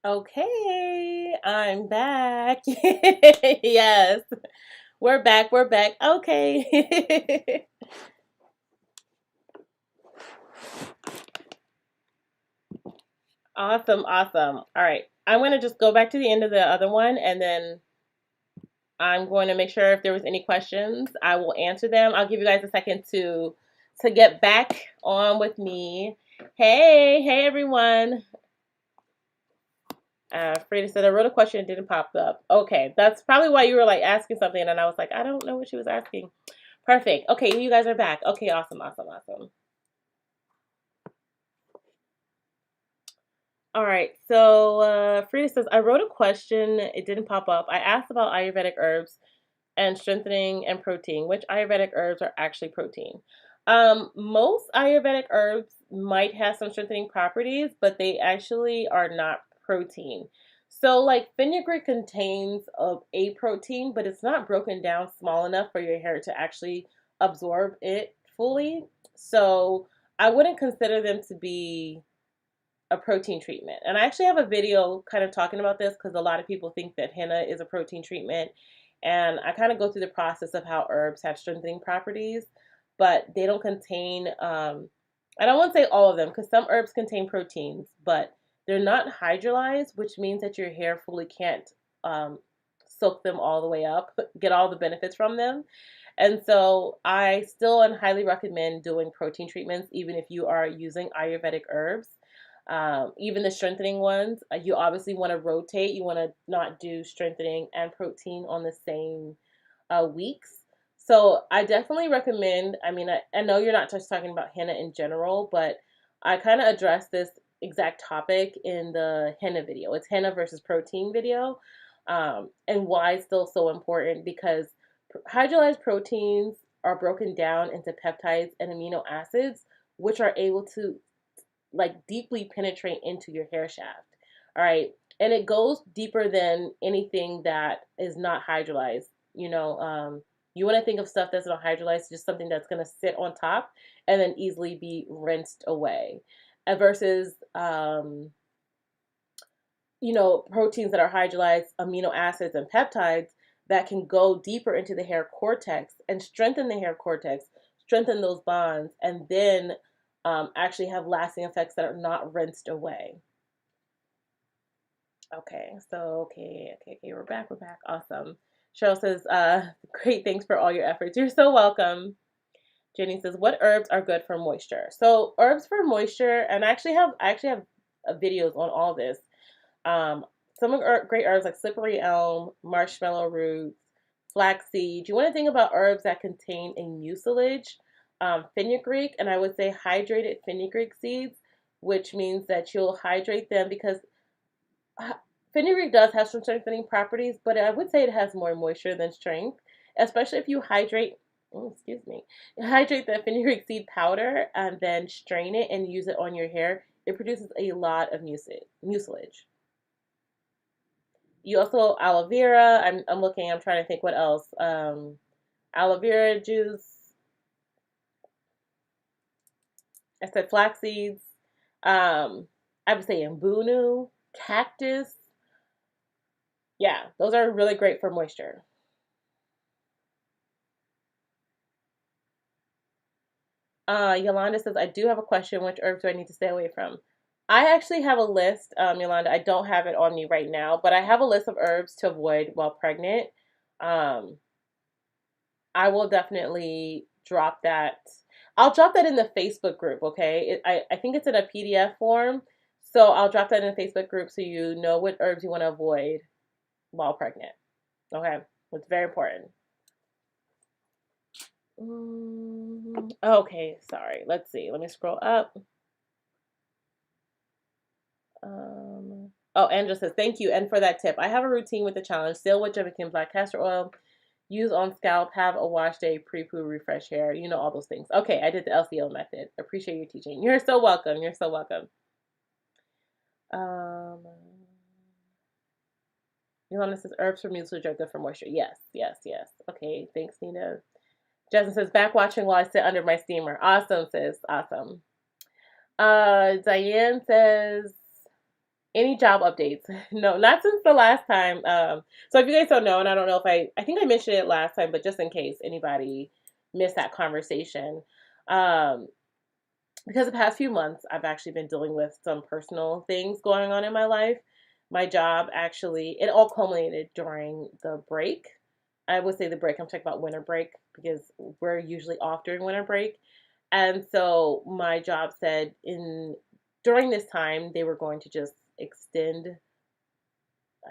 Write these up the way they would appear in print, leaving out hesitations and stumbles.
Okay, I'm back. Yes, we're back. We're back. Okay. Awesome, awesome. All right. I'm going to just go back to the end of the other one and then I'm going to make sure if there was any questions, I will answer them. I'll give you guys a second to get back on with me. Hey everyone. Frida said I wrote a question and didn't pop up. Okay, that's probably why you were like asking something and I was like, I don't know what she was asking. Perfect. Okay, you guys are back. Okay, awesome, awesome, awesome. All right, so Frida says, I wrote a question, it didn't pop up. I asked about Ayurvedic herbs and strengthening and protein. Which Ayurvedic herbs are actually protein? Most Ayurvedic herbs might have some strengthening properties, but they actually are not protein. So, like fenugreek contains a protein, but it's not broken down small enough for your hair to actually absorb it fully. So, I wouldn't consider them to be a protein treatment. And I actually have a video kind of talking about this because a lot of people think that henna is a protein treatment. And I kind of go through the process of how herbs have strengthening properties, but they don't contain, I don't want to say all of them because some herbs contain proteins, but they're not hydrolyzed, which means that your hair fully can't soak them all the way up, get all the benefits from them. And so I still and highly recommend doing protein treatments, even if you are using Ayurvedic herbs. Even the strengthening ones, you obviously want to rotate. You want to not do strengthening and protein on the same weeks. So I definitely recommend, I mean, I know you're not just talking about henna in general, but I kind of addressed this exact topic in the henna video. It's henna versus protein video. And why it's still so important because hydrolyzed proteins are broken down into peptides and amino acids, which are able to like deeply penetrate into your hair shaft. All right. And it goes deeper than anything that is not hydrolyzed. You want to think of stuff that's not hydrolyzed, just something that's going to sit on top and then easily be rinsed away. Versus, proteins that are hydrolyzed, amino acids, and peptides that can go deeper into the hair cortex and strengthen the hair cortex, strengthen those bonds, and then actually have lasting effects that are not rinsed away. Okay, so okay, we're back, awesome. Cheryl says, great, thanks for all your efforts. You're so welcome. Jenny says, what herbs are good for moisture? So herbs for moisture, and I actually have videos on all this. Some great herbs like slippery elm, marshmallow roots, flaxseed. You want to think about herbs that contain a mucilage, fenugreek, and I would say hydrated fenugreek seeds, which means that you'll hydrate them because fenugreek does have some strengthening properties, but I would say it has more moisture than strength, especially if you hydrate. Oh, excuse me. Hydrate the fenugreek seed powder and then strain it and use it on your hair. It produces a lot of mucilage. You also aloe vera. I'm looking. I'm trying to think what else. Aloe vera juice. I said flax seeds. I would say mbunu, cactus. Yeah, those are really great for moisture. Yolanda says, I do have a question. Which herbs do I need to stay away from? I actually have a list, Yolanda. I don't have it on me right now, but I have a list of herbs to avoid while pregnant. Um, I will definitely drop that. I'll drop that in the Facebook group, okay? I think it's in a PDF form. So I'll drop that in the Facebook group so you know what herbs you want to avoid while pregnant. Okay? It's very important. Okay, sorry. Let's see. Let me scroll up. Angela says, thank you. And for that tip, I have a routine with the challenge. Still with Jamaican black castor oil. Use on scalp. Have a wash day. Pre-poo. Refresh hair. You know all those things. Okay, I did the LCO method. Appreciate your teaching. You're so welcome. You're so welcome. Yolanda says herbs for mucilage are good for moisture. Yes, yes, yes. Okay, thanks, Nina. Jasmine says back watching while I sit under my steamer. Awesome, sis. Awesome. Diane says any job updates? No, not since the last time. So if you guys don't know, and I don't know if I think I mentioned it last time, but just in case anybody missed that conversation, um, because the past few months I've actually been dealing with some personal things going on in my life. My job actually, it all culminated during the break. I would say the break, I'm talking about winter break because we're usually off during winter break. And so my job said in during this time they were going to just extend,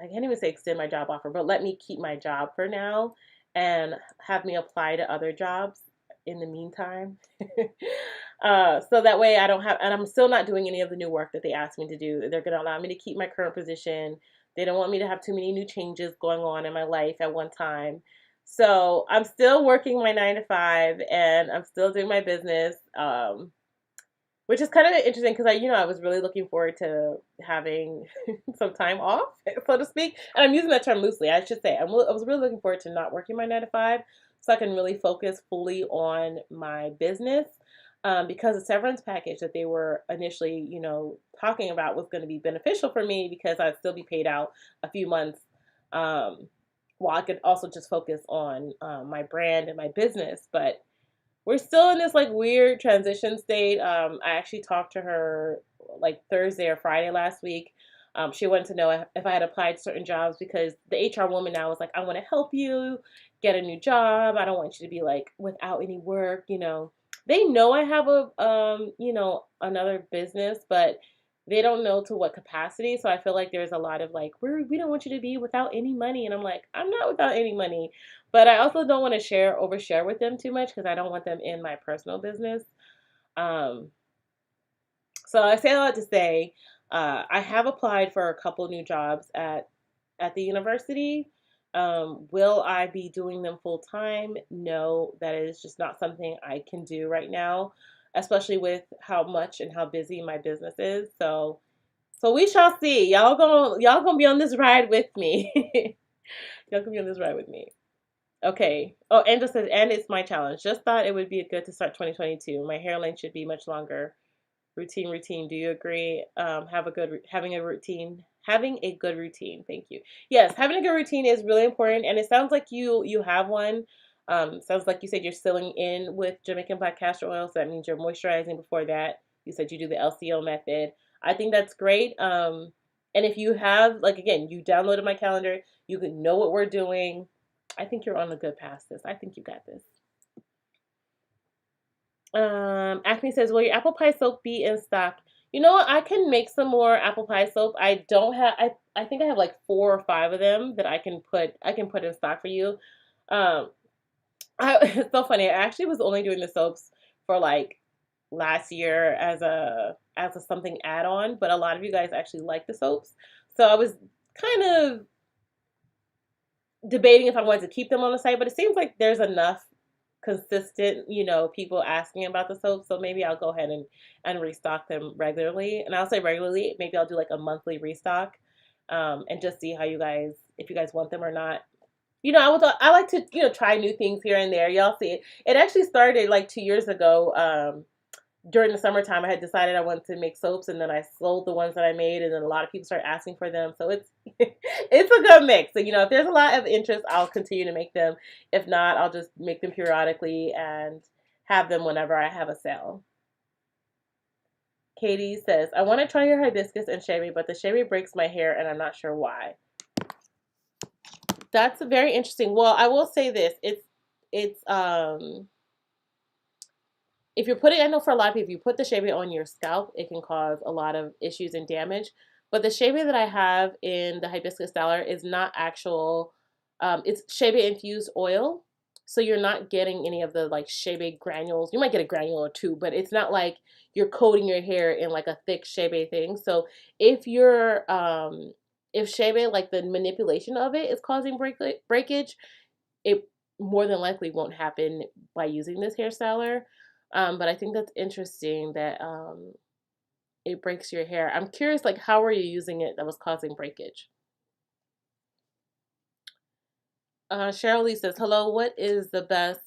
I can't even say extend my job offer, but let me keep my job for now and have me apply to other jobs in the meantime. So that way I don't have, and I'm still not doing any of the new work that they asked me to do. They're going to allow me to keep my current position. They don't want me to have too many new changes going on in my life at one time. So I'm still working my 9 to 5 and I'm still doing my business. Which is kind of interesting because I was really looking forward to having some time off, so to speak. And I'm using that term loosely. I should say I was really looking forward to not working my 9 to 5, so I can really focus fully on my business. Because the severance package that they were initially, talking about was going to be beneficial for me because I'd still be paid out a few months, while I could also just focus on my brand and my business. But we're still in this like weird transition state. I actually talked to her like Thursday or Friday last week. She wanted to know if I had applied to certain jobs because the HR woman now was like, I want to help you get a new job. I don't want you to be like without any work. They know I have another business, but they don't know to what capacity. So I feel like there's a lot of like, we don't want you to be without any money. And I'm like, I'm not without any money. But I also don't want to overshare with them too much because I don't want them in my personal business. Um, so I say a lot to say, I have applied for a couple new jobs at the university. Will I be doing them full time? No, that is just not something I can do right now, especially with how much and how busy my business is. So we shall see. Y'all gonna be on this ride with me. Y'all gonna be on this ride with me. Okay. Oh, Angel says, and it's my challenge. Just thought it would be good to start 2022. My hair length should be much longer. Routine. Do you agree? Having a good routine. Thank you. Yes, having a good routine is really important, and it sounds like you have one. Sounds like you said you're sealing in with Jamaican black castor oil, so that means you're moisturizing before that. You said you do the LCO method. I think that's great. And if you have, like, again, you downloaded my calendar, you can know what we're doing. I think you're on a good path, sis. I think you got this. Acme says, will your apple pie soap be in stock? You know what? I can make some more apple pie soap. I don't have, I think I have like 4 or 5 of them that I can put in stock for you. Um, it's so funny. I actually was only doing the soaps for like last year as a something add-on, but a lot of you guys actually like the soaps. So I was kind of debating if I wanted to keep them on the site, but it seems like there's enough consistent, people asking about the soap. So maybe I'll go ahead and restock them regularly. And I'll say regularly, maybe I'll do like a monthly restock, and just see how if you guys want them or not. I like to, try new things here and there. Y'all see it. It actually started like 2 years ago. During the summertime, I had decided I wanted to make soaps, and then I sold the ones that I made, and then a lot of people started asking for them. So it's it's a good mix. So if there's a lot of interest, I'll continue to make them. If not, I'll just make them periodically and have them whenever I have a sale. Katie says, I want to try your hibiscus and shea, but the shea breaks my hair, and I'm not sure why. That's very interesting. Well, I will say this: it's if you're putting, I know for a lot of people, if you put the shea on your scalp, it can cause a lot of issues and damage. But the shea that I have in the hibiscus dollar is not actual, it's shea infused oil. So you're not getting any of the like shea granules. You might get a granule or two, but it's not like you're coating your hair in like a thick shea thing. So if if shea, like the manipulation of it is causing breakage, it more than likely won't happen by using this hair styler. But I think that's interesting that it breaks your hair. I'm curious, like, how were you using it that was causing breakage? Cheryl Lee says, hello, what is the best?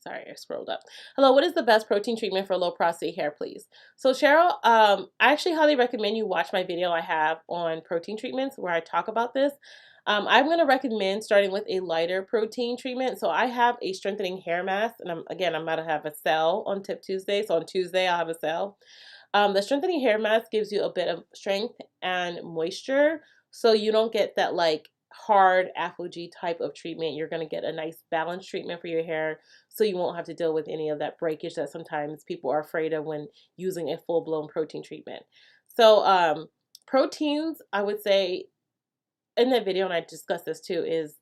Sorry, I scrolled up. Hello, what is the best protein treatment for low prostate hair, please? So Cheryl, I actually highly recommend you watch my video I have on protein treatments where I talk about this. I'm going to recommend starting with a lighter protein treatment. So I have a strengthening hair mask, and I'm about to have a sale on Tip Tuesday. So on Tuesday, I'll have a sale. The strengthening hair mask gives you a bit of strength and moisture, so you don't get that like hard ApHogee type of treatment. You're going to get a nice balanced treatment for your hair, so you won't have to deal with any of that breakage that sometimes people are afraid of when using a full-blown protein treatment. So proteins, I would say in that video, and I discussed this too, is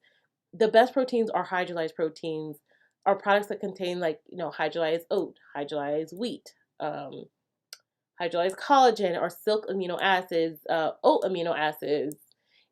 the best proteins are hydrolyzed proteins, are products that contain like, hydrolyzed oat, hydrolyzed wheat, hydrolyzed collagen or silk amino acids, oat amino acids,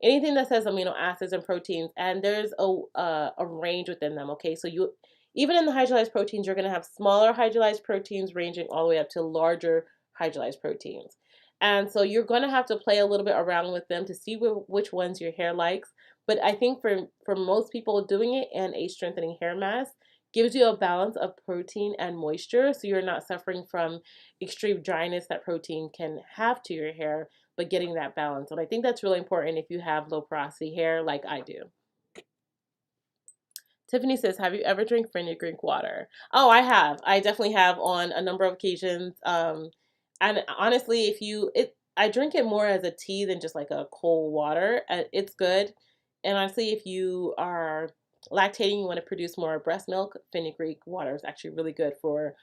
anything that says amino acids and proteins, and there's a range within them. Okay, so you even in the hydrolyzed proteins, you're going to have smaller hydrolyzed proteins ranging all the way up to larger hydrolyzed proteins. And so you're going to have to play a little bit around with them to see which ones your hair likes. But I think for most people, doing it in a strengthening hair mask gives you a balance of protein and moisture, so you're not suffering from extreme dryness that protein can have to your hair, but getting that balance. And I think that's really important if you have low porosity hair like I do. Tiffany says, have you ever drank fenugreek water? Oh, I have. I definitely have on a number of occasions. And honestly, I drink it more as a tea than just like a cold water. It's good. And honestly, if you are lactating, you want to produce more breast milk, fenugreek water is actually really good for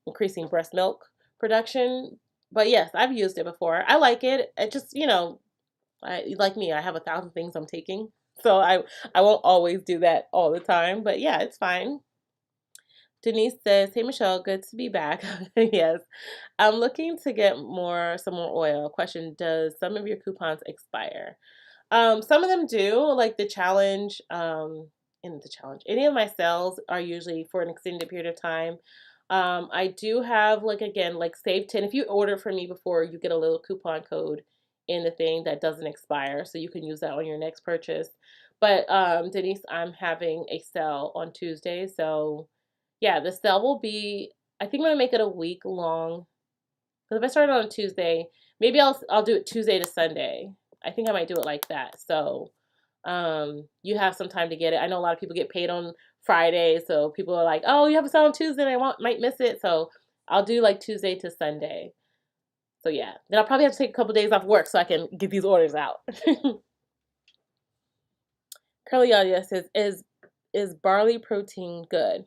increasing breast milk production. But yes, I've used it before. I like it. It just, like me, I have 1,000 things I'm taking. So I won't always do that all the time, but yeah, it's fine. Denise says, hey Michelle, good to be back. Yes. I'm looking to get some more oil. Question, does some of your coupons expire? Some of them do, like the challenge, any of my sales are usually for an extended period of time. I do have like save 10. If you order from me before, you get a little coupon code in the thing that doesn't expire, so you can use that on your next purchase. But Denise, I'm having a sale on Tuesday, so yeah, the sale will be, I think I'm gonna make it a week long. Because if I start on a Tuesday, maybe I'll do it Tuesday to Sunday. I think I might do it like that. So you have some time to get it. I know a lot of people get paid on Friday, so people are like, oh, you have a sale on Tuesday and might miss it. So I'll do like Tuesday to Sunday. So yeah, then I'll probably have to take a couple days off work so I can get these orders out. Curly Audio says, is barley protein good?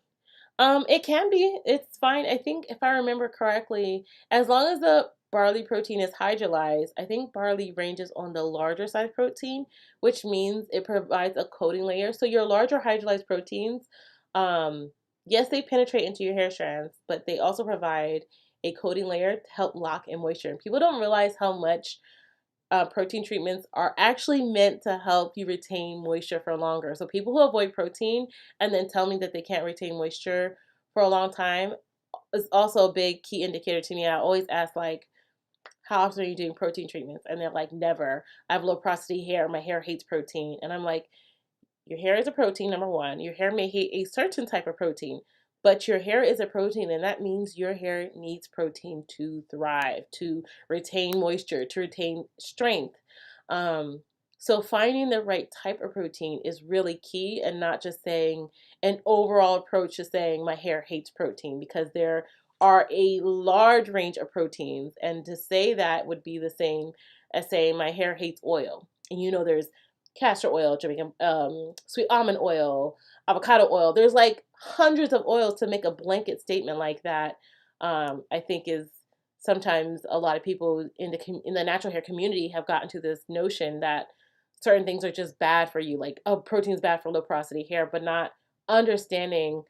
It can be. It's fine. I think if I remember correctly, as long as the barley protein is hydrolyzed, I think barley ranges on the larger size protein, which means it provides a coating layer. So your larger hydrolyzed proteins, yes, they penetrate into your hair strands, but they also provide a coating layer to help lock in moisture. And people don't realize how much protein treatments are actually meant to help you retain moisture for longer. So people who avoid protein and then tell me that they can't retain moisture for a long time is also a big key indicator to me. I always ask like, how often are you doing protein treatments? And they're like, never. I have low porosity hair. My hair hates protein. And I'm like, your hair is a protein, number one. Your hair may hate a certain type of protein, but your hair is a protein, and that means your hair needs protein to thrive, to retain moisture, to retain strength. So finding the right type of protein is really key, and not just saying an overall approach to saying my hair hates protein, because there are a large range of proteins, and to say that would be the same as saying my hair hates oil. And there's castor oil, Jamaican sweet almond oil, avocado oil. There's like hundreds of oils. To make a blanket statement like that, I think is sometimes a lot of people in the natural hair community have gotten to this notion that certain things are just bad for you, like, oh, protein's bad for low porosity hair, but not understanding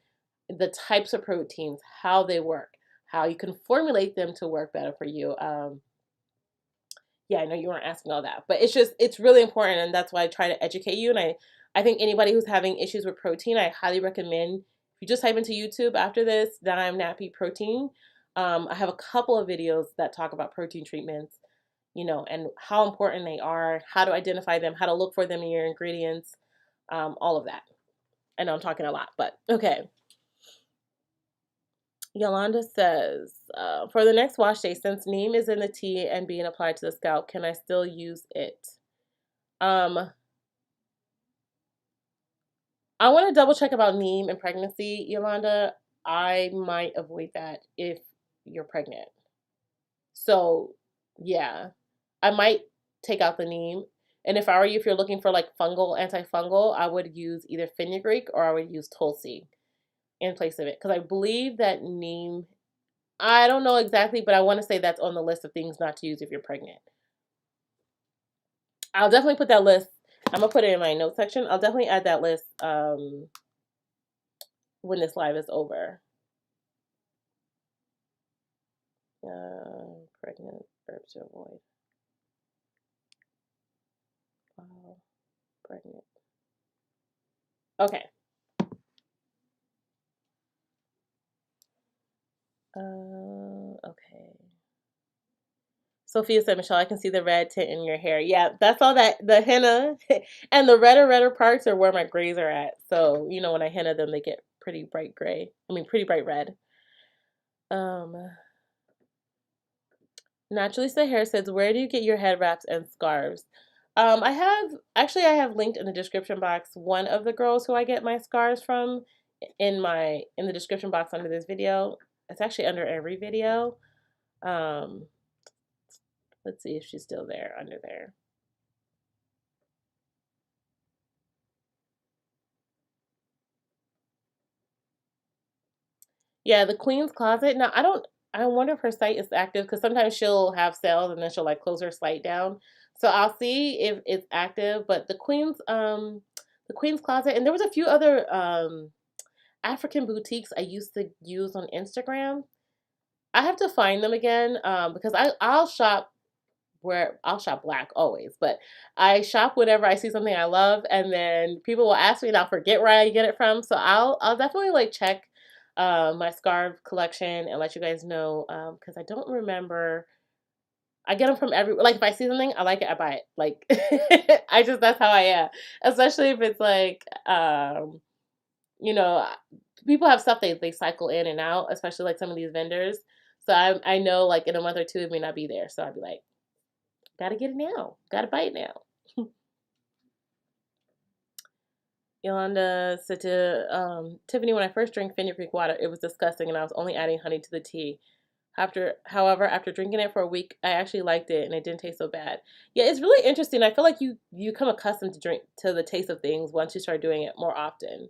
the types of proteins, how they work, how you can formulate them to work better for you. Yeah, I know you weren't asking all that, but it's really important, and that's why I try to educate you. And I think anybody who's having issues with protein, I highly recommend, if you just type into YouTube after this, NowIamNappy protein. I have a couple of videos that talk about protein treatments, and how important they are, how to identify them, how to look for them in your ingredients. all of that. I know I'm talking a lot, but okay. Yolanda says, for the next wash day, since neem is in the tea and being applied to the scalp, can I still use it? I want to double check about neem and pregnancy, Yolanda. I might avoid that if you're pregnant. So, yeah, I might take out the neem. And if I were you, if you're looking for like fungal, antifungal, I would use either fenugreek or I would use tulsi in place of it. Because I believe that neem, I don't know exactly, but I want to say that's on the list of things not to use if you're pregnant. I'll definitely put that list. I'm going to put it in my notes section. I'll definitely add that list when this live is over. Pregnant herbs to avoid. Wow, pregnant. Okay. Okay. Sophia said, Michelle, I can see the red tint in your hair. Yeah, that's all that, the henna. And the redder parts are where my grays are at. So, you know, when I henna them, they get pretty bright gray. I mean, pretty bright red. Naturally Say Hair says, where do you get your head wraps and scarves? I have linked in the description box one of the girls who I get my scarves from in the description box under this video. It's actually under every video. Let's see if she's still there under there. Yeah, the Queen's Closet. Now, I wonder if her site is active because sometimes she'll have sales and then she'll like close her site down. So I'll see if it's active. But the Queen's Closet, and there was a few other African boutiques I used to use on Instagram. I have to find them again because I'll shop where I'll shop black always, but I shop whenever I see something I love, and then people will ask me and I'll forget where I get it from. So I'll definitely like check my scarf collection and let you guys know because I don't remember. I get them from like if I see something I like it, I buy it. Like that's how I am. Especially if it's like you know, people have stuff they cycle in and out, especially like some of these vendors. So I know like in a month or two it may not be there. So I'd be like, gotta get it now. Gotta buy it now. Yolanda said to Tiffany, when I first drank fenugreek water, it was disgusting and I was only adding honey to the tea. However, after drinking it for a week, I actually liked it and it didn't taste so bad. Yeah, it's really interesting. I feel like you become accustomed to the taste of things once you start doing it more often.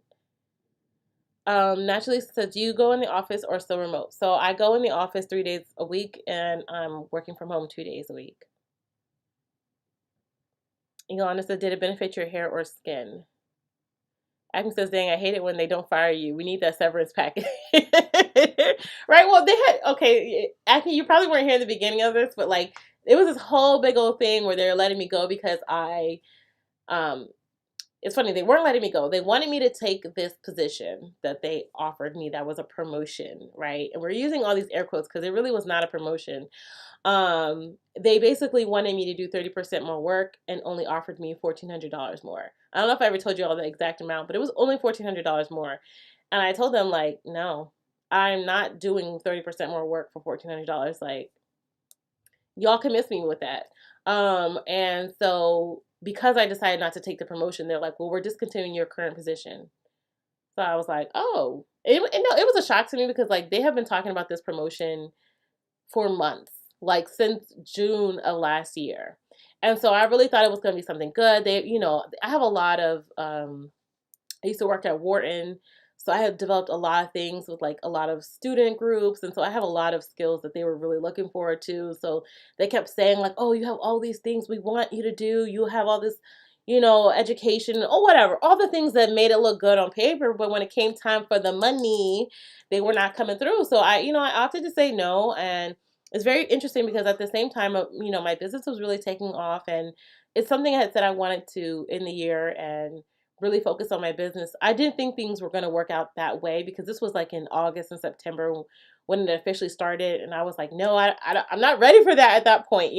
Naturally says, do you go in the office or still remote? So I go in the office 3 days a week and I'm working from home 2 days a week. Yolanda said, did it benefit your hair or skin? Agnes says, dang, I hate it when they don't fire you. We need that severance package. Right? Well, they had, okay, Acne, you probably weren't here in the beginning of this, but like, it was this whole big old thing where they were letting me go because it's funny, they weren't letting me go. They wanted me to take this position that they offered me that was a promotion, right? And we're using all these air quotes because it really was not a promotion. They basically wanted me to do 30% more work and only offered me $1,400 more. I don't know if I ever told you all the exact amount, but it was only $1,400 more. And I told them, like, no, I'm not doing 30% more work for $1,400. Like, y'all can miss me with that. And so because I decided not to take the promotion, they're like, well, we're discontinuing your current position. So I was like, oh, no, it was a shock to me because like they have been talking about this promotion for months, like since June of last year. And so I really thought it was going to be something good. I have a lot of, I used to work at Wharton. So I had developed a lot of things with like a lot of student groups. And so I have a lot of skills that they were really looking forward to. So they kept saying like, oh, you have all these things we want you to do. You have all this, education or whatever, all the things that made it look good on paper. But when it came time for the money, they were not coming through. So I opted to say no. And it's very interesting because at the same time, my business was really taking off and it's something I had said I wanted to in the year and really focus on my business. I didn't think things were going to work out that way because this was like in August and September when it officially started. And I was like, no, I'm not ready for that at that point,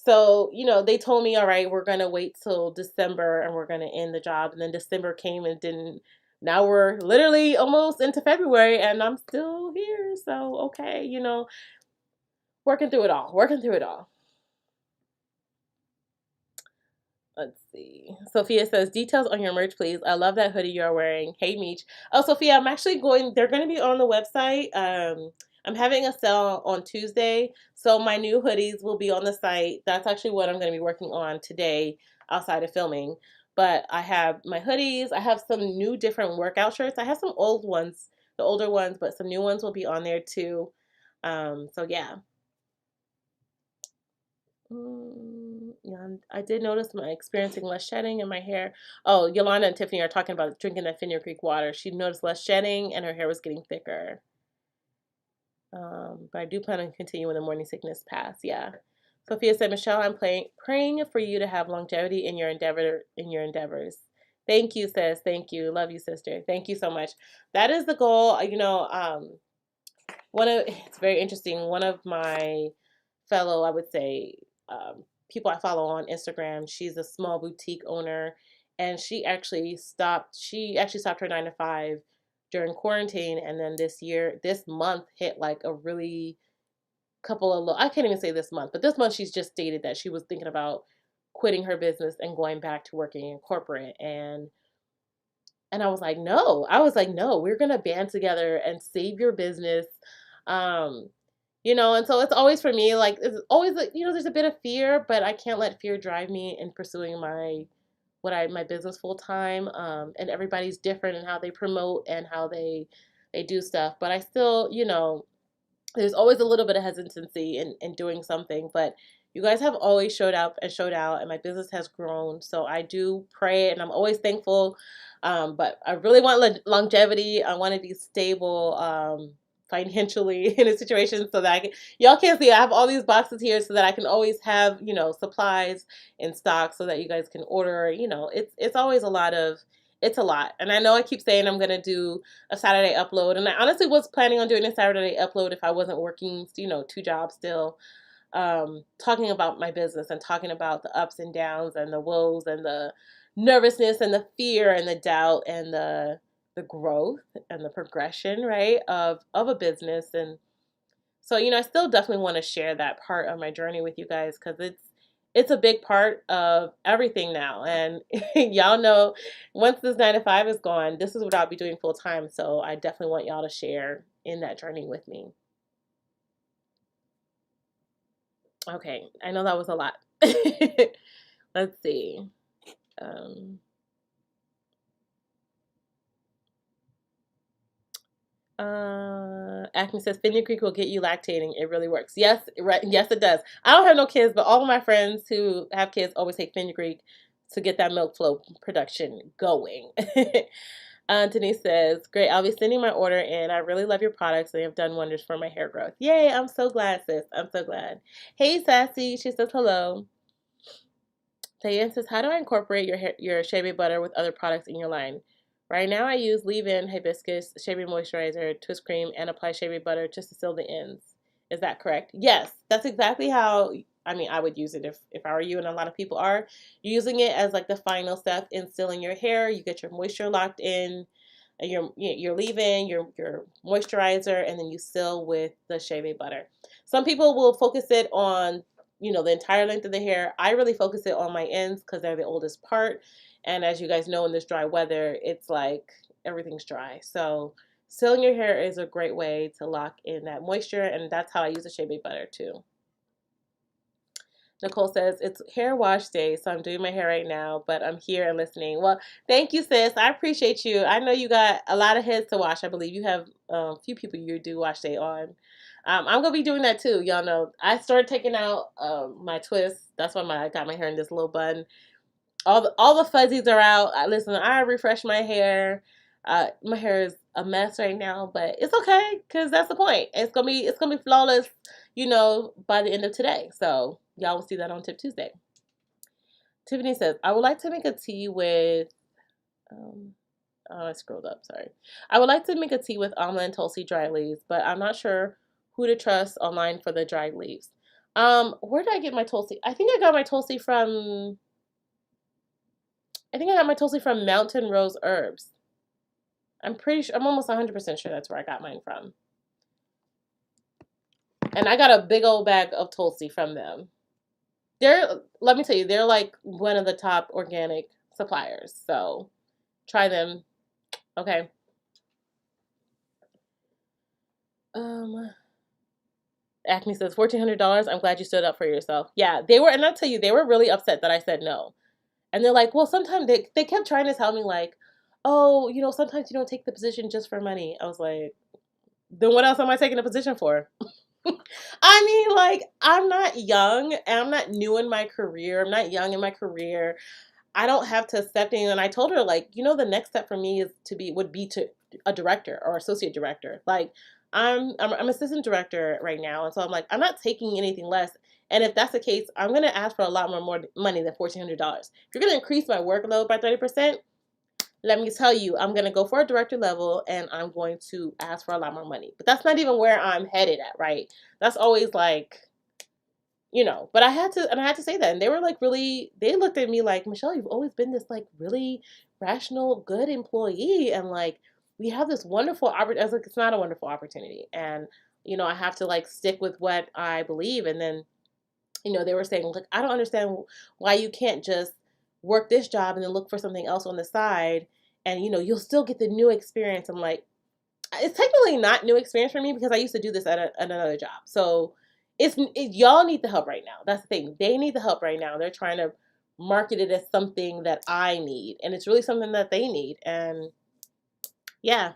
So, they told me, all right, we're going to wait till December and we're going to end the job. And then December came and didn't. Now we're literally almost into February and I'm still here. So, okay, working through it all, working through it all. Let's see. Sophia says, details on your merch, please. I love that hoodie you're wearing. Hey, Meech. Oh, Sophia, I'm actually they're going to be on the website. I'm having a sale on Tuesday. So my new hoodies will be on the site. That's actually what I'm going to be working on today outside of filming. But I have my hoodies. I have some new different workout shirts. I have some old ones, the older ones, but some new ones will be on there too. So yeah. Yeah, I did notice my experiencing less shedding in my hair. Oh, Yolanda and Tiffany are talking about drinking that Fenrir Creek water. She noticed less shedding and her hair was getting thicker. But I do plan on continuing when the morning sickness pass. Yeah. Sophia said, Michelle, I'm praying for you to have longevity in your endeavors. Thank you, sis. Thank you. Love you, sister. Thank you so much. That is the goal. It's very interesting. One of my fellow, I would say, people I follow on Instagram, she's a small boutique owner, and she actually stopped her 9 to 5 during quarantine, and then this month hit like a really couple of I can't even say this month, but this month she's just stated that she was thinking about quitting her business and going back to working in corporate, and I was like, no. We're gonna band together and save your business. Um, and so it's always for me, like it's always there's a bit of fear, but I can't let fear drive me in pursuing my business full time. And everybody's different in how they promote and how they do stuff. But I still, there's always a little bit of hesitancy in doing something, but you guys have always showed up and showed out, and my business has grown. So I do pray, and I'm always thankful. But I really want longevity. I want to be stable financially in a situation so that y'all can't see, I have all these boxes here so that I can always have, supplies in stock so that you guys can order. It's always it's a lot. And I know I keep saying I'm going to do a Saturday upload. And I honestly was planning on doing a Saturday upload if I wasn't working, 2 jobs still, talking about my business and talking about the ups and downs and the woes and the nervousness and the fear and the doubt and the growth and the progression, right, of a business. And so, I still definitely want to share that part of my journey with you guys because it's a big part of everything now. And y'all know once this 9 to 5 is gone, this is what I'll be doing full time. So I definitely want y'all to share in that journey with me. Okay, I know that was a lot. Let's see. Acme says Fenrir Creek will get you lactating. It really works. Yes, right. Yes, it does. I don't have no kids, but all of my friends who have kids always take Fenrir Creek to get that milk flow production going. Denise says, great. I'll be sending my order in. I really love your products. They have done wonders for my hair growth. Yay. I'm so glad, sis. I'm so glad. Hey, Sassy. She says hello. Diane says, how do I incorporate your shea butter with other products in your line? Right now, I use leave-in hibiscus, shea moisturizer, twist cream, and apply shea butter just to seal the ends. Is that correct? Yes, that's exactly how, I would use it if I were you, and a lot of people are using it as like the final step in sealing your hair. You get your moisture locked in, your leave-in, your moisturizer, and then you seal with the shea butter. Some people will focus it on the entire length of the hair. I really focus it on my ends because they're the oldest part. And as you guys know, in this dry weather, it's like everything's dry. So sealing your hair is a great way to lock in that moisture. And that's how I use the shea butter too. Nicole says, it's hair wash day, so I'm doing my hair right now, but I'm here and listening. Well, thank you, sis. I appreciate you. I know you got a lot of heads to wash. I believe you have a few people you do wash day on. I'm going to be doing that too. Y'all know I started taking out my twists. That's why I got my hair in this little bun. All the fuzzies are out. Listen, I refreshed my hair. My hair is a mess right now, but it's okay because that's the point. It's gonna be flawless, by the end of today. So y'all will see that on Tip Tuesday. Tiffany says, I would like to make a tea with. I scrolled up. Sorry. I would like to make a tea with almond and tulsi dried leaves, but I'm not sure who to trust online for the dried leaves. Where did I get my Tulsi? I think I got my Tulsi from. I think I got my Tulsi from Mountain Rose Herbs. I'm pretty sure. I'm almost 100% sure that's where I got mine from. And I got a big old bag of Tulsi from them. Let me tell you, they're like one of the top organic suppliers. So try them. Okay. Acme says $1,400. I'm glad you stood up for yourself. Yeah, they were, and I'll tell you, they were really upset that I said no. And they're like, well, sometimes they kept trying to tell me like, oh, sometimes you don't take the position just for money. I was like, then what else am I taking a position for? I mean, like, I'm not young and I'm not new in my career. I'm not young in my career. I don't have to step in. And I told her, like, the next step for me would be to a director or associate director. Like, I'm assistant director right now. And so I'm like, I'm not taking anything less. And if that's the case, I'm going to ask for a lot more money than $1,400. If you're going to increase my workload by 30%, let me tell you, I'm going to go for a director level and I'm going to ask for a lot more money. But that's not even where I'm headed at, right? That's always like, but I had to say that. And they were like they looked at me like, Michelle, you've always been this like really rational, good employee. And like, we have this wonderful opportunity. I was like, it's not a wonderful opportunity. And, I have to like stick with what I believe. And then, they were saying, like, I don't understand why you can't just work this job and then look for something else on the side. And, you'll still get the new experience. I'm like, it's technically not new experience for me because I used to do this at another job. So y'all need the help right now. That's the thing. They need the help right now. They're trying to market it as something that I need. And it's really something that they need. And yeah.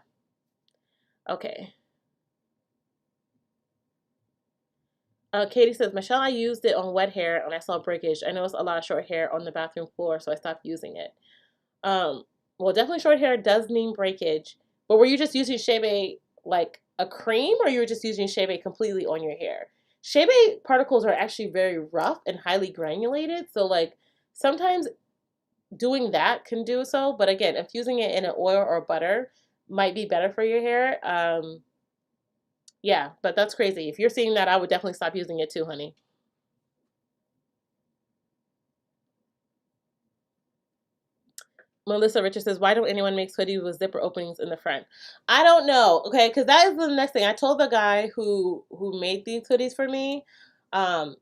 Okay. Katie says, Michelle, I used it on wet hair and I saw breakage. I noticed a lot of short hair on the bathroom floor, so I stopped using it. Well, definitely short hair does mean breakage. But were you just using Shea Butter like a cream, or you were just using Shea Butter completely on your hair? Shea Butter particles are actually very rough and highly granulated, so like sometimes doing that can do so. But again, infusing it in an oil or butter might be better for your hair. Yeah, but that's crazy. If you're seeing that, I would definitely stop using it too, honey. Melissa Richard says, why don't anyone make hoodies with zipper openings in the front? I don't know. Okay, because that is the next thing. I told the guy who made these hoodies for me,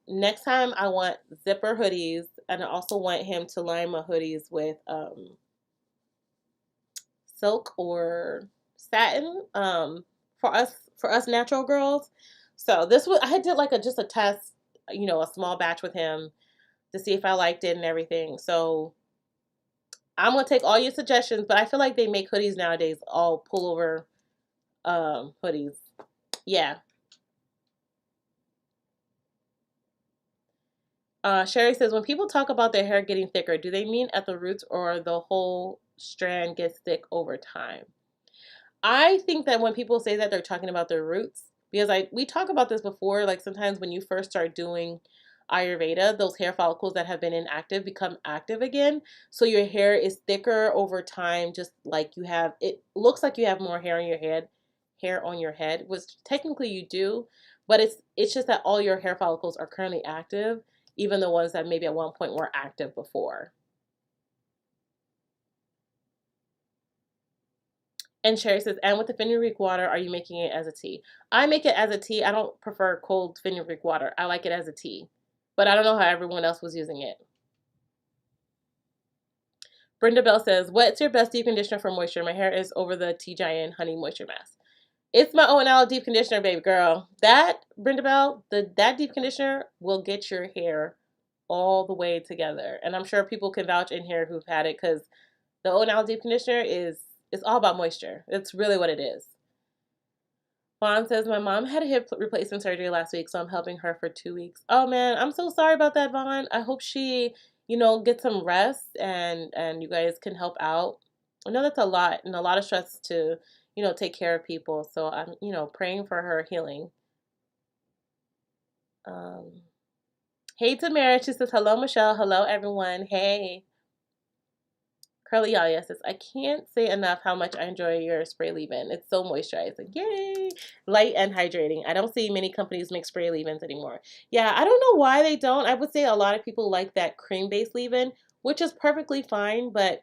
next time I want zipper hoodies, and I also want him to line my hoodies with silk or satin for us natural girls. So I did like just a test, a small batch with him to see if I liked it and everything. So I'm gonna take all your suggestions, but I feel like they make hoodies nowadays all pullover hoodies. Yeah. Sherry says, when people talk about their hair getting thicker, do they mean at the roots or the whole strand gets thick over time? I think that when people say that, they're talking about their roots, because we talk about this before. Like sometimes when you first start doing Ayurveda, those hair follicles that have been inactive become active again. So your hair is thicker over time, just like it looks like you have more hair on your head, which technically you do, but it's just that all your hair follicles are currently active, even the ones that maybe at one point were active before. And Sherry says, and with the fenugreek water, are you making it as a tea? I make it as a tea. I don't prefer cold fenugreek water. I like it as a tea. But I don't know how everyone else was using it. Brenda Bell says, what's your best deep conditioner for moisture? My hair is over the Tea Giant Honey Moisture Mask. It's my O&L deep conditioner, baby girl. That, Brenda Bell, that deep conditioner will get your hair all the way together. And I'm sure people can vouch in here who've had it, because the O&L deep conditioner it's all about moisture. It's really what it is. Vaughn says, my mom had a hip replacement surgery last week, so I'm helping her for 2 weeks. Oh, man, I'm so sorry about that, Vaughn. I hope she, gets some rest and you guys can help out. I know that's a lot and a lot of stress to, take care of people. So I'm, praying for her healing. Hey, Tamara. She says, hello, Michelle. Hello, everyone. Hey. Curly Y'all, yes, I can't say enough how much I enjoy your spray leave-in. It's so moisturizing. Yay! Light and hydrating. I don't see many companies make spray leave-ins anymore. Yeah, I don't know why they don't. I would say a lot of people like that cream-based leave-in, which is perfectly fine, but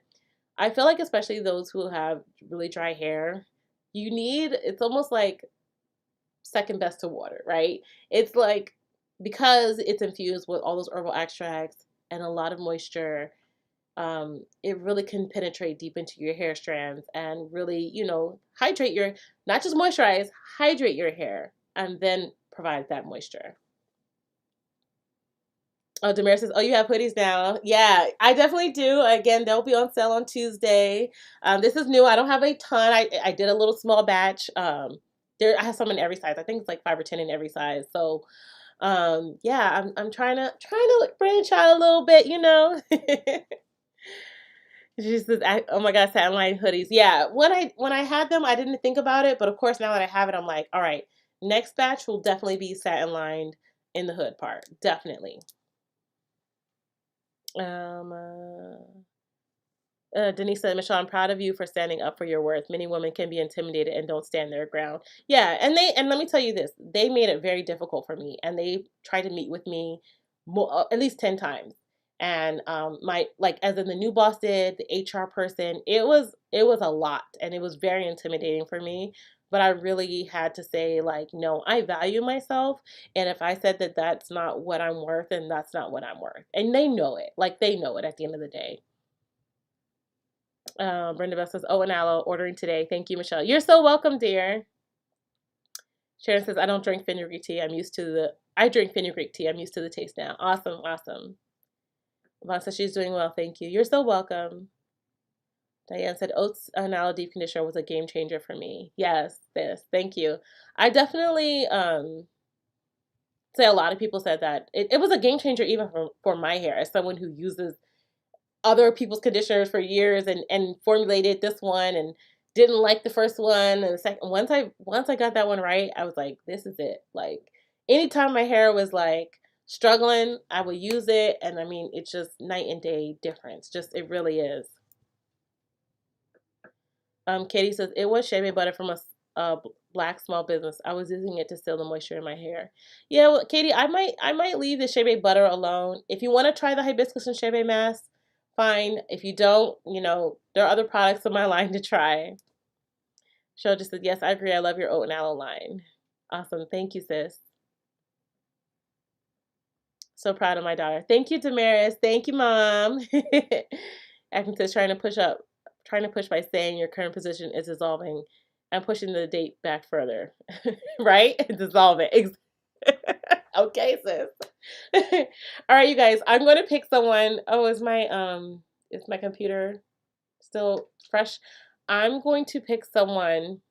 I feel like especially those who have really dry hair, it's almost like second best to water, right? It's like because it's infused with all those herbal extracts and a lot of moisture, it really can penetrate deep into your hair strands and really, hydrate not just moisturize, hydrate your hair and then provide that moisture. Oh, Demir says, oh, you have hoodies now. Yeah, I definitely do. Again, they'll be on sale on Tuesday. This is new. I don't have a ton. I did a little small batch. I have some in every size. I think it's like 5 or 10 in every size. So, yeah, I'm trying to branch out a little bit, She says, "Oh my God, satin line hoodies." Yeah, when I had them, I didn't think about it, but of course now that I have it, I'm like, all right, next batch will definitely be satin lined in the hood part, definitely. Um, Denise said, Michelle, I'm proud of you for standing up for your worth. Many women can be intimidated and don't stand their ground. Yeah, and let me tell you this, they made it very difficult for me, and they tried to meet with me at least 10 times. And my like as in the new boss did, the HR person, it was a lot, and it was very intimidating for me. But I really had to say, like, no, I value myself, and if I said that that's not what I'm worth, then that's not what I'm worth, and they know it. Like they know it at the end of the day. Brenda Bell says, oh, and aloe, ordering today. Thank you, Michelle. You're so welcome, dear. Sharon says, I don't drink fenugreek tea. I drink fenugreek tea. I'm used to the taste now. Awesome, awesome. Yvonne says she's doing well. Thank you. You're so welcome. Diane said, oats and aloe deep conditioner was a game changer for me. Yes, thank you. I definitely, say a lot of people said that. It was a game changer even for my hair as someone who uses other people's conditioners for years and formulated this one and didn't like the first one and the second. Once I got that one right, I was like, this is it. Like anytime my hair was like struggling, I would use it, and I mean it's just night and day difference. Just it really is. Katie says it was shea butter from a black small business. I was using it to seal the moisture in my hair. Yeah, well, Katie, I might leave the shea butter alone. If you want to try the hibiscus and shea mask, fine. If you don't, there are other products in my line to try. Cheryl just said, yes, I agree. I love your oat and aloe line. Awesome. Thank you, sis. So proud of my daughter. Thank you, Damaris. Thank you, Mom. Acting says trying to push by saying your current position is dissolving and pushing the date back further. Right? Dissolve it. Okay, sis. All right, you guys. I'm going to pick someone. Oh, is my computer still fresh? I'm going to pick someone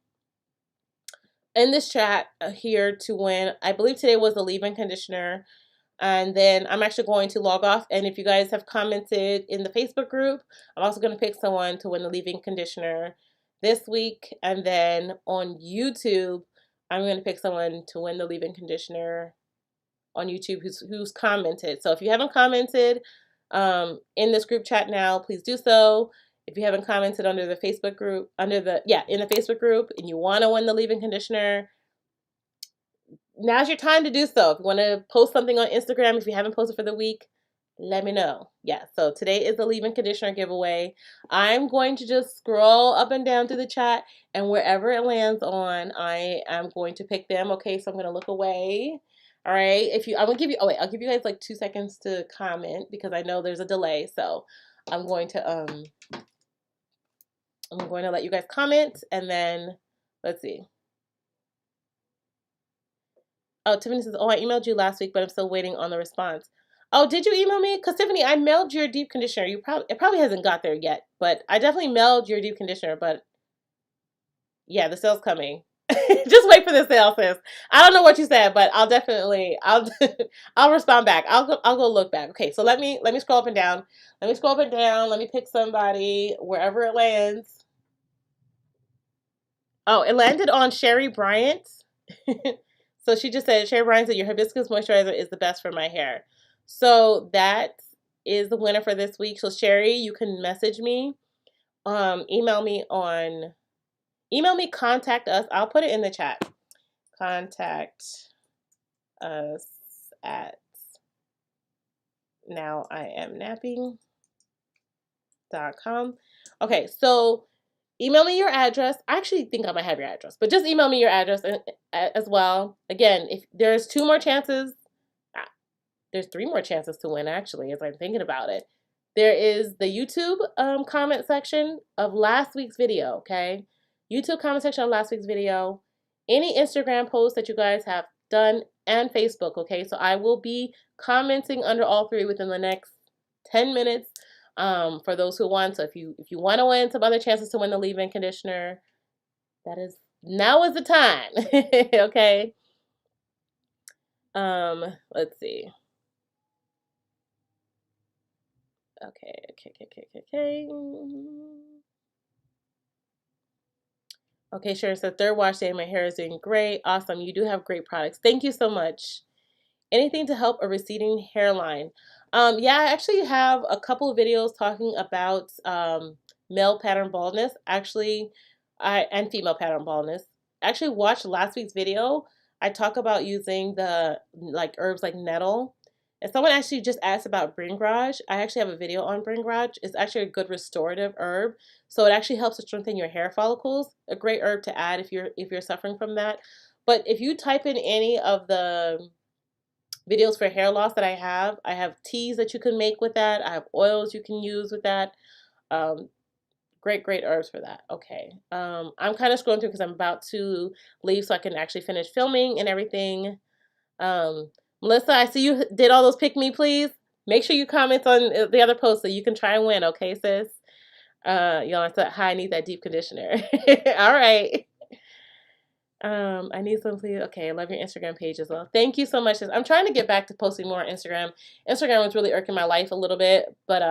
in this chat here to win. I believe today was the leave-in conditioner. And then I'm actually going to log off. And if you guys have commented in the Facebook group, I'm also going to pick someone to win the leave-in conditioner this week. And then on YouTube, I'm going to pick someone to win the leave-in conditioner on YouTube who's commented. So if you haven't commented in this group chat now, please do so. If you haven't commented under the Facebook group, in the Facebook group, and you want to win the leave-in conditioner, now's your time to do so. If you want to post something on Instagram, if you haven't posted for the week, let me know. Yeah, so today is the leave-in conditioner giveaway. I'm going to just scroll up and down through the chat, and wherever it lands on, I am going to pick them. Okay, so I'm going to look away. All right, I'll give you guys like 2 seconds to comment because I know there's a delay. So I'm going to let you guys comment, and then let's see. Oh, Tiffany says, oh, I emailed you last week, but I'm still waiting on the response. Oh, did you email me? Because Tiffany, I mailed your deep conditioner. It probably hasn't got there yet, but I definitely mailed your deep conditioner. But yeah, the sale's coming. Just wait for the sale, sis. I don't know what you said, but I'll I'll respond back. I'll go look back. Okay, so let me scroll up and down. Let me pick somebody wherever it lands. Oh, it landed on Sherry Bryant. So she just said, Sherry Bryant said, your hibiscus moisturizer is the best for my hair. So that is the winner for this week. So Sherry, you can message me email me contact us. I'll put it in the chat. Contact us at NowIamNappy.com. Okay, so email me your address. I actually think I might have your address, but just email me your address as well. Again, if there's 2 more chances, there's 3 more chances to win, actually, as I'm thinking about it. There is the YouTube comment section of last week's video, okay? YouTube comment section of last week's video. Any Instagram posts that you guys have done, and Facebook, okay? So I will be commenting under all 3 within the next 10 minutes for those who want. So if you want to win some other chances to win the leave-in conditioner, now is the time, okay? Let's see. Okay. Okay, sure. So 3rd wash day, my hair is doing great. Awesome. You do have great products. Thank you so much. Anything to help a receding hairline? Yeah, I actually have a couple of videos talking about male pattern baldness. Actually, and female pattern baldness. Actually, watch last week's video. I talk about using the herbs like nettle. And someone actually just asked about bringraj. I actually have a video on bringraj. It's actually a good restorative herb. So it actually helps to strengthen your hair follicles. A great herb to add if you're suffering from that. But if you type in any of the videos for hair loss that I have teas that you can make with that. I have oils you can use with that. Great herbs for that. Okay. I'm kind of scrolling through because I'm about to leave so I can actually finish filming and everything. Melissa, I see you did all those pick me, please. Make sure you comment on the other post so you can try and win, okay, sis? Y'all said, hi, I need that deep conditioner. All right. I need some, please. Okay, I love your Instagram page as well. Thank you so much. I'm trying to get back to posting more on Instagram. Instagram was really irking my life a little bit, but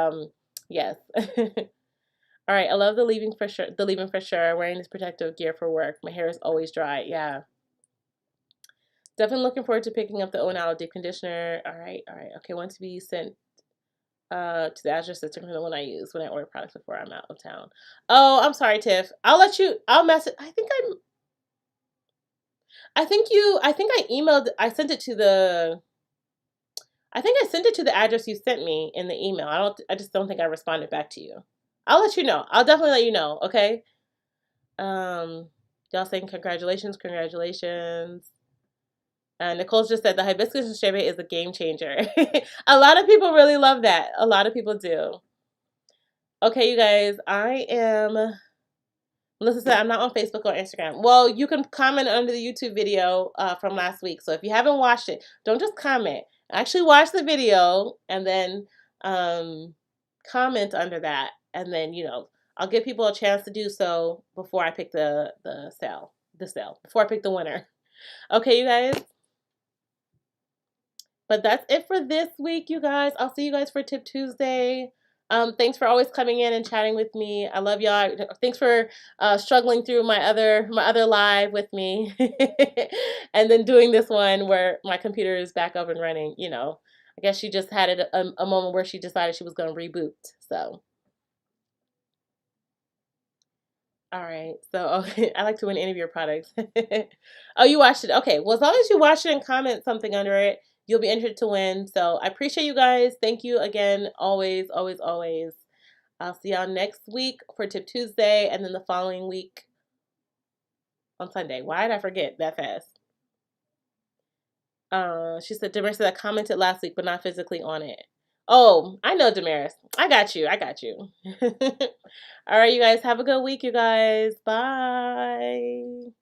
yes. All right, I love the leaving for sure. The leaving for sure. Wearing this protective gear for work. My hair is always dry. Yeah. Definitely looking forward to picking up the Onala deep conditioner. All right. Okay, want to be sent to the address that's different than the one I use when I order products before I'm out of town. Oh, I'm sorry, Tiff. I'll message. I think I emailed, I sent it to the address you sent me in the email. I just don't think I responded back to you. I'll let you know. I'll definitely let you know, okay? Y'all saying congratulations. Nicole just said the hibiscus and sherbet is a game changer. A lot of people really love that. A lot of people do. Okay, you guys, Melissa said, I'm not on Facebook or Instagram. Well, you can comment under the YouTube video from last week. So if you haven't watched it, don't just comment. Actually watch the video and then comment under that. And then, I'll give people a chance to do so before I pick the sale, before I pick the winner. Okay, you guys? But that's it for this week, you guys. I'll see you guys for Tip Tuesday. Thanks for always coming in and chatting with me. I love y'all. Thanks for struggling through my other live with me, and then doing this one where my computer is back up and running. I guess she just had a moment where she decided she was going to reboot. So, all right. So I like to win any of your products. Oh, you watched it. Okay. Well, as long as you watch it and comment something under it, you'll be entered to win. So I appreciate you guys. Thank you again. Always. I'll see y'all next week for Tip Tuesday and then the following week on Sunday. Why did I forget that fast? She said, Damaris said I commented last week, but not physically on it. Oh, I know, Damaris. I got you. All right, you guys. Have a good week, you guys. Bye.